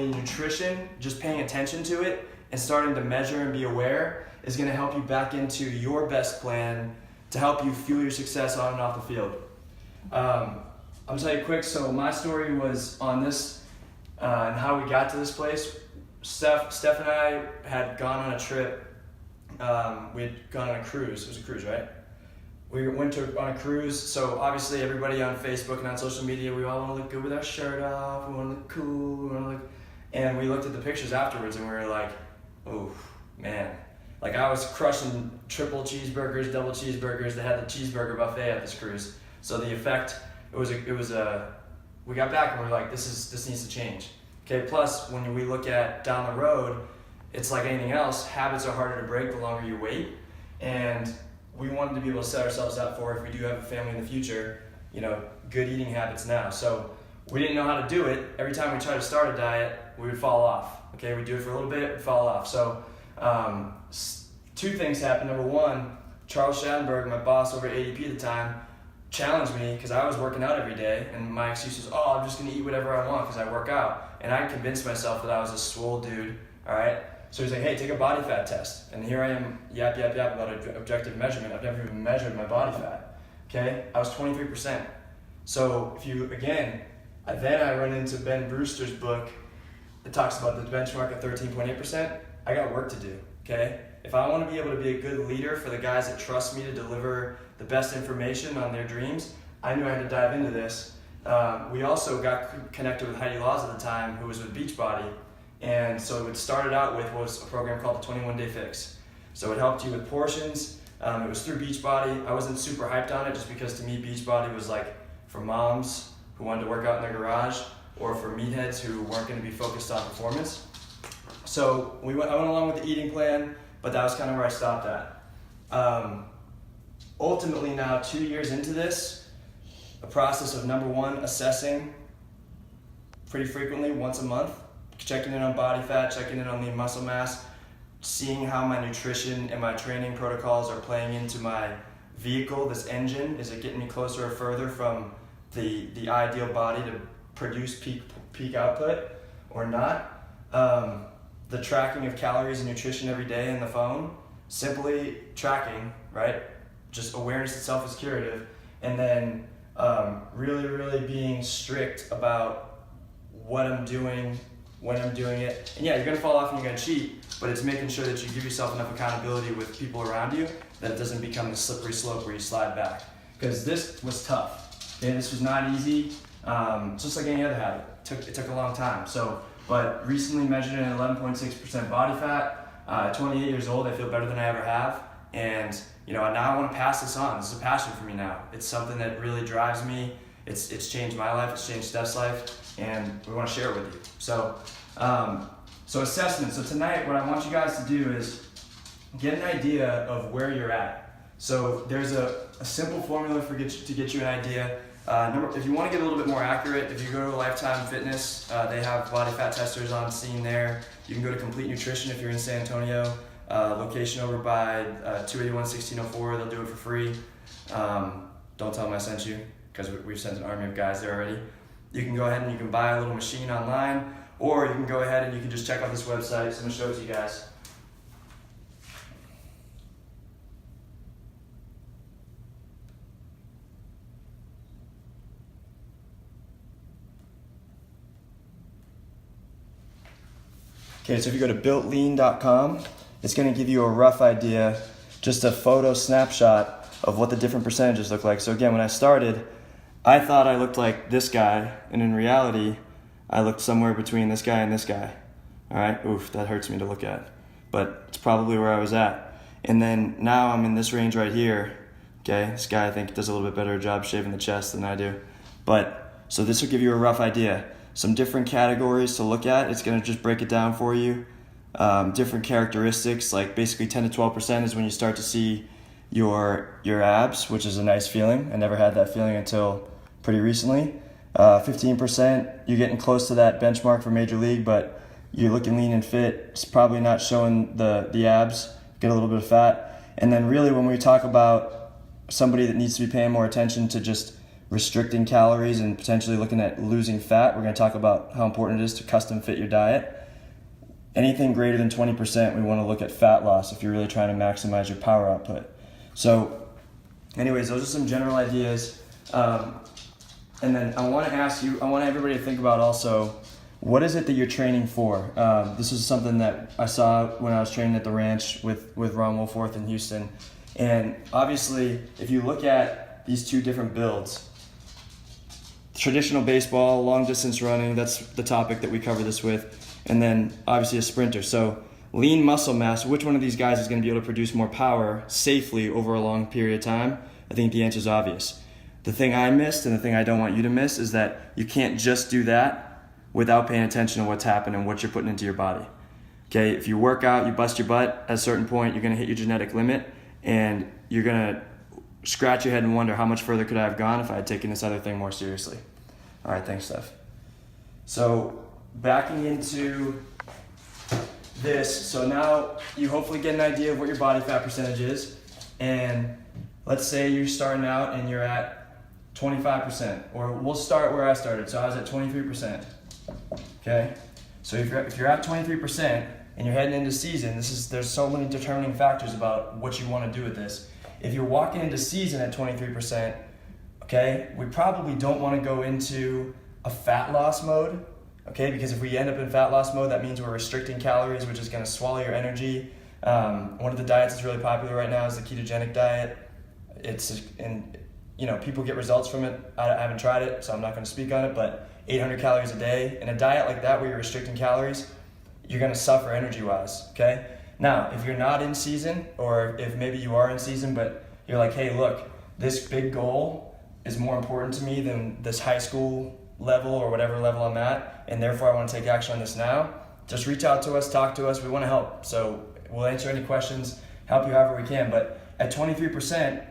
ultimately nutrition, just paying attention to it and starting to measure and be aware is going to help you back into your best plan to help you fuel your success on and off the field. I'll tell you quick, so my story was on this and how we got to this place. Steph and I had gone on a trip. We had gone on a cruise. It was a cruise, right? We went on a cruise, so obviously everybody on Facebook and on social media, we all want to look good with our shirt off, we want to look cool, and we looked at the pictures afterwards and we were like, oh, man. Like I was crushing triple cheeseburgers, double cheeseburgers. They had the cheeseburger buffet at this cruise. So the effect, we got back and we were like, this needs to change. Okay, plus when we look at down the road, it's like anything else, habits are harder to break the longer you wait. And we wanted to be able to set ourselves up for, if we do have a family in the future, good eating habits now. So we didn't know how to do it. Every time we tried to start a diet, we would fall off. Okay, we'd do it for a little bit, we'd fall off. So two things happened. Number one, Charles Schadenberg, my boss over at ADP at the time, challenged me because I was working out every day, and my excuse was, I'm just gonna eat whatever I want because I work out. And I convinced myself that I was a swole dude, all right? So he's like, hey, take a body fat test. And here I am, yap about objective measurement. I've never even measured my body fat, okay? I was 23%. So then I run into Ben Brewster's book that talks about the benchmark at 13.8%. I got work to do, okay? If I want to be able to be a good leader for the guys that trust me to deliver the best information on their dreams, I knew I had to dive into this. We also got connected with Heidi Laws at the time, who was with Beachbody. And so it started out with what was a program called the 21 Day Fix. So it helped you with portions. It was through Beachbody. I wasn't super hyped on it just because to me Beachbody was like for moms who wanted to work out in their garage or for meatheads who weren't going to be focused on performance. So I went along with the eating plan, but that was kind of where I stopped at. Ultimately now, 2 years into this, a process of number one, assessing pretty frequently, once a month, checking in on body fat, checking in on lean muscle mass, seeing how my nutrition and my training protocols are playing into my vehicle, this engine. Is it getting me closer or further from the ideal body to produce peak output or not? The tracking of calories and nutrition every day in the phone, simply tracking, right? Just awareness itself is curative. And then really being strict about what I'm doing, when I'm doing it. And yeah, you're gonna fall off and you're gonna cheat, but it's making sure that you give yourself enough accountability with people around you that it doesn't become the slippery slope where you slide back. Because this was tough. Okay, this was not easy. Just like any other habit, it took a long time. But recently measured in 11.6% body fat. At 28 years old, I feel better than I ever have. And now I want to pass this on. This is a passion for me now. It's something that really drives me. It's changed my life. It's changed Steph's life, and we want to share it with you. So assessment. So tonight, what I want you guys to do is get an idea of where you're at. So there's a simple formula to get you an idea. If you want to get a little bit more accurate, if you go to Lifetime Fitness, they have body fat testers on scene there. You can go to Complete Nutrition if you're in San Antonio. Location over by 281-1604. They'll do it for free. Don't tell them I sent you, because we've sent an army of guys there already. You can go ahead and you can buy a little machine online, or you can go ahead and you can just check out this website. So I'm going to show it to you guys. Okay, so if you go to builtlean.com, it's going to give you a rough idea, just a photo snapshot of what the different percentages look like. So again, when I started, I thought I looked like this guy, and in reality, I looked somewhere between this guy and this guy. All right, oof, that hurts me to look at, but it's probably where I was at. And then now I'm in this range right here. Okay, this guy I think does a little bit better job shaving the chest than I do. But so this will give you a rough idea. Some different categories to look at. It's going to just break it down for you. Different characteristics, like basically 10 to 12% is when you start to see your abs, which is a nice feeling. I never had that feeling until pretty recently. 15%, you're getting close to that benchmark for Major League, but you're looking lean and fit. It's probably not showing the abs, get a little bit of fat. And then really when we talk about somebody that needs to be paying more attention to just restricting calories and potentially looking at losing fat. We're going to talk about how important it is to custom fit your diet. Anything greater than 20%, we want to look at fat loss if you're really trying to maximize your power output. So anyways, those are some general ideas. And then I want everybody to think about also, what is it that you're training for? This is something that I saw when I was training at the ranch with Ron Wolforth in Houston. And obviously, if you look at these two different builds, traditional baseball, long distance running, that's the topic that we cover this with. And then obviously a sprinter. So lean muscle mass, which one of these guys is going to be able to produce more power safely over a long period of time? I think the answer is obvious. The thing I missed and the thing I don't want you to miss is that you can't just do that without paying attention to what's happening and what you're putting into your body. Okay, if you work out, you bust your butt, at a certain point you're going to hit your genetic limit and you're going to scratch your head and wonder how much further could I have gone if I had taken this other thing more seriously. All right, thanks, Steph. So backing into this, so now you hopefully get an idea of what your body fat percentage is, and let's say you're starting out and you're at 25%, or we'll start where I started. So I was at 23%. Okay, so if you're at 23% and you're heading into season, there's so many determining factors about what you want to do with this. If you're walking into season at 23%, okay, we probably don't want to go into a fat loss mode. Okay, because if we end up in fat loss mode, that means we're restricting calories, which is going to swallow your energy. One of the diets that's really popular right now is the ketogenic diet. People get results from it. I haven't tried it, so I'm not going to speak on it, but 800 calories a day. In a diet like that where you're restricting calories, you're going to suffer energy-wise, okay? Now, if you're not in season, or if maybe you are in season, but you're like, hey, look, this big goal is more important to me than this high school level or whatever level I'm at, and therefore I want to take action on this now, just reach out to us, talk to us. We want to help. So we'll answer any questions, help you however we can. But at 23%,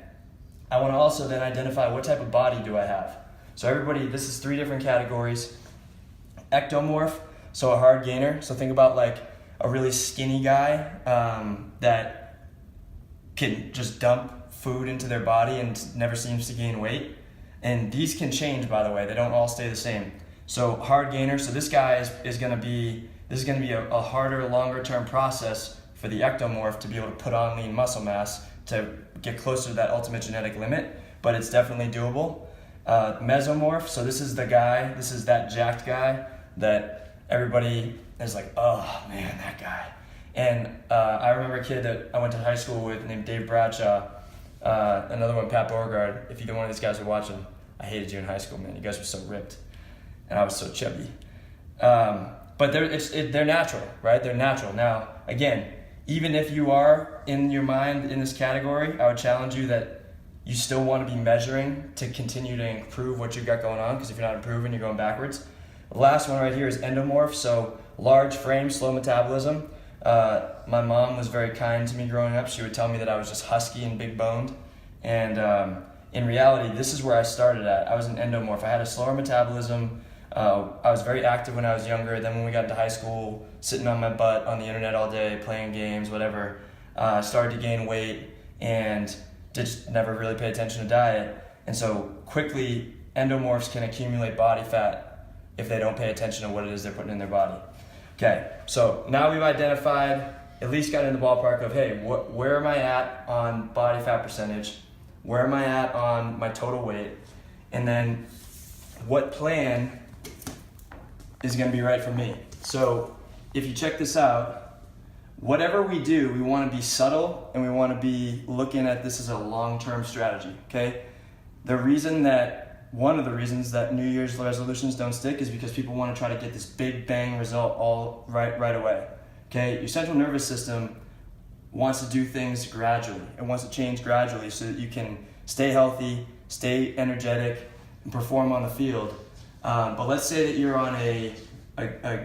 I want to also then identify what type of body do I have. So everybody, this is 3 different categories. Ectomorph, so a hard gainer. So think about like a really skinny guy that can just dump food into their body and never seems to gain weight. And these can change, by the way. They don't all stay the same. So hard gainer. So this guy is going to be a harder, longer term process for the ectomorph to be able to put on lean muscle mass to get closer to that ultimate genetic limit. But it's definitely doable. Mesomorph. So this is that jacked guy that everybody is like, oh man, that guy. And I remember a kid that I went to high school with named Dave Bradshaw. Another one, Pat Beauregard. If either one of these guys are watching, I hated you in high school, man. You guys were so ripped, and I was so chubby. But they're natural, right? They're natural. Now, again, even if you are in your mind in this category, I would challenge you that you still want to be measuring to continue to improve what you've got going on, because if you're not improving, you're going backwards. The last one right here is endomorph, so large frame, slow metabolism. My mom was very kind to me growing up. She would tell me that I was just husky and big boned. And in reality, this is where I started at. I was an endomorph. I had a slower metabolism. I was very active when I was younger. Then when we got into high school, sitting on my butt on the internet all day, playing games, whatever, started to gain weight and just never really pay attention to diet. And so quickly, endomorphs can accumulate body fat if they don't pay attention to what it is they're putting in their body. Okay, so now we've identified, at least got in the ballpark of, hey, where am I at on body fat percentage? Where am I at on my total weight? And then what plan is going to be right for me? So if you check this out, whatever we do, we want to be subtle and we want to be looking at this as a long-term strategy, okay? One of the reasons that New Year's resolutions don't stick is because people want to try to get this big bang result all right away. Okay, your central nervous system wants to do things gradually. It wants to change gradually so that you can stay healthy, stay energetic, and perform on the field. But let's say that you're on a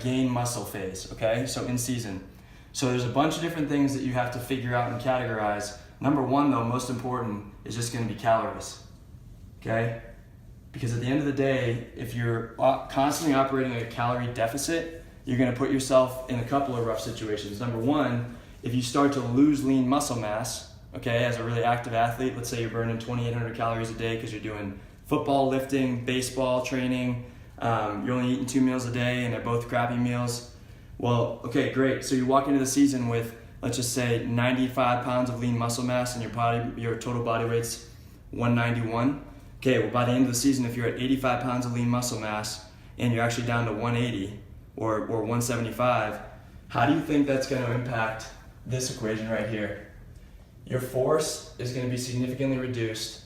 gain muscle phase, okay? So in season. So there's a bunch of different things that you have to figure out and categorize. Number one, though, most important, is just going to be calories, okay? Because at the end of the day, if you're constantly operating at a calorie deficit, you're going to put yourself in a couple of rough situations. Number one, if you start to lose lean muscle mass, okay, as a really active athlete, let's say you're burning 2,800 calories a day because you're doing football, lifting, baseball, training, you're only eating 2 meals a day and they're both crappy meals. Well, okay, great. So you walk into the season with, let's just say, 95 pounds of lean muscle mass and your total body weight's 191. Okay, well, by the end of the season, if you're at 85 pounds of lean muscle mass and you're actually down to 180 or 175, how do you think that's going to impact this equation right here? Your force is going to be significantly reduced.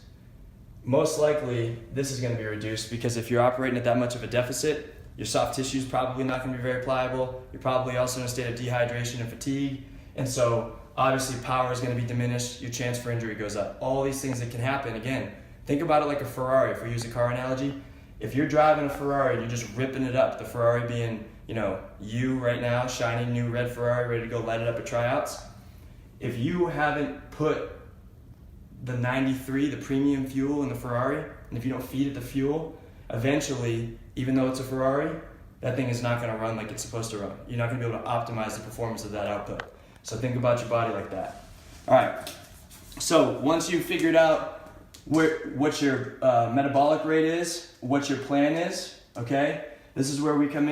Most likely, this is going to be reduced because if you're operating at that much of a deficit, your soft tissue is probably not going to be very pliable. You're probably also in a state of dehydration and fatigue. And so, obviously, power is going to be diminished. Your chance for injury goes up. All these things that can happen. Again, think about it like a Ferrari, if we use a car analogy. If you're driving a Ferrari and you're just ripping it up, the Ferrari being, you right now, shiny new red Ferrari, ready to go light it up at tryouts. If you haven't put the 93, the premium fuel in the Ferrari, and if you don't feed it the fuel, eventually, even though it's a Ferrari, that thing is not going to run like it's supposed to run. You're not going to be able to optimize the performance of that output. So think about your body like that. All right. So once you've figured out what your metabolic rate is, what your plan is, okay, this is where we come in.